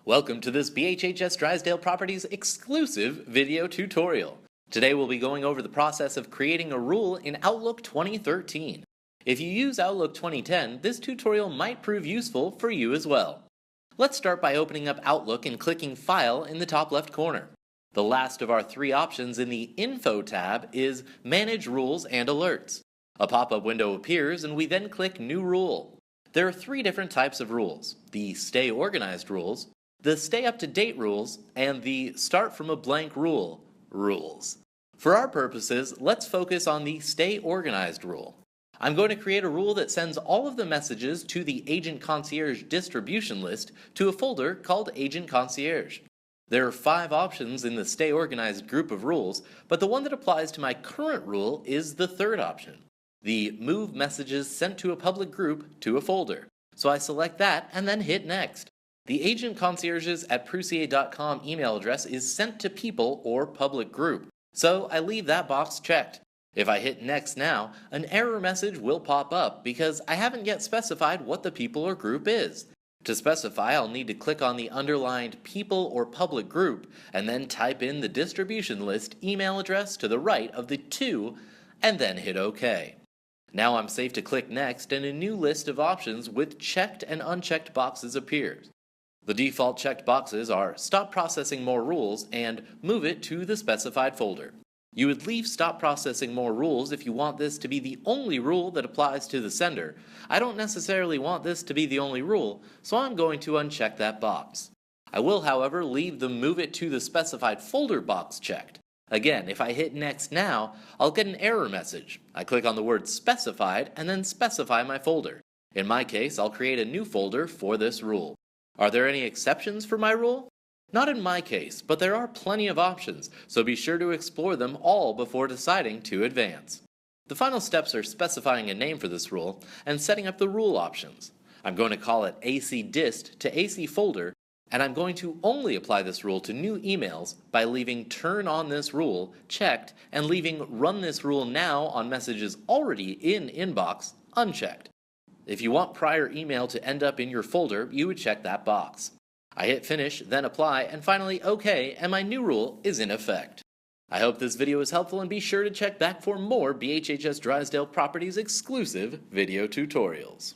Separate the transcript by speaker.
Speaker 1: Welcome to this BHHS Drysdale Properties exclusive video tutorial. Today we'll be going over the process of creating a rule in Outlook 2013. If you use Outlook 2010, this tutorial might prove useful for you as well. Let's start by opening up Outlook and clicking File in the top left corner. The last of our three options in the Info tab is Manage Rules and Alerts. A pop-up window appears and we then click New Rule. There are three different types of rules: the Stay Organized rules, the Stay Up to Date rules, and the Start from a Blank Rule rules. For our purposes, let's focus on the Stay Organized rule. I'm going to create a rule that sends all of the messages to the Agent Concierge distribution list to a folder called Agent Concierge. There are 5 options in the Stay Organized group of rules, but the one that applies to my current rule is the third option: the Move Messages Sent to a Public Group to a Folder. So I select that and then hit Next. The Agent Concierges at Prussier.com email address is sent to people or public group, so I leave that box checked. If I hit Next now, an error message will pop up because I haven't yet specified what the people or group is. To specify, I'll need to click on the underlined people or public group and then type in the distribution list email address to the right of the 2 and then hit OK. Now I'm safe to click Next and a new list of options with checked and unchecked boxes appears. The default checked boxes are Stop Processing More Rules and Move it to the specified folder. You would leave Stop Processing More Rules if you want this to be the only rule that applies to the sender. I don't necessarily want this to be the only rule, so I'm going to uncheck that box. I will, however, leave the Move it to the specified folder box checked. Again, if I hit Next now, I'll get an error message. I click on the word Specified and then specify my folder. In my case, I'll create a new folder for this rule. Are there any exceptions for my rule? Not in my case, but there are plenty of options, so be sure to explore them all before deciding to advance. The final steps are specifying a name for this rule and setting up the rule options. I'm going to call it AC Dist to AC Folder, and I'm going to only apply this rule to new emails by leaving Turn on this rule checked and leaving Run this rule now on messages already in Inbox unchecked. If you want prior email to end up in your folder, you would check that box. I hit Finish, then Apply, and finally OK, and my new rule is in effect. I hope this video was helpful, and be sure to check back for more BHHS Drysdale Properties exclusive video tutorials.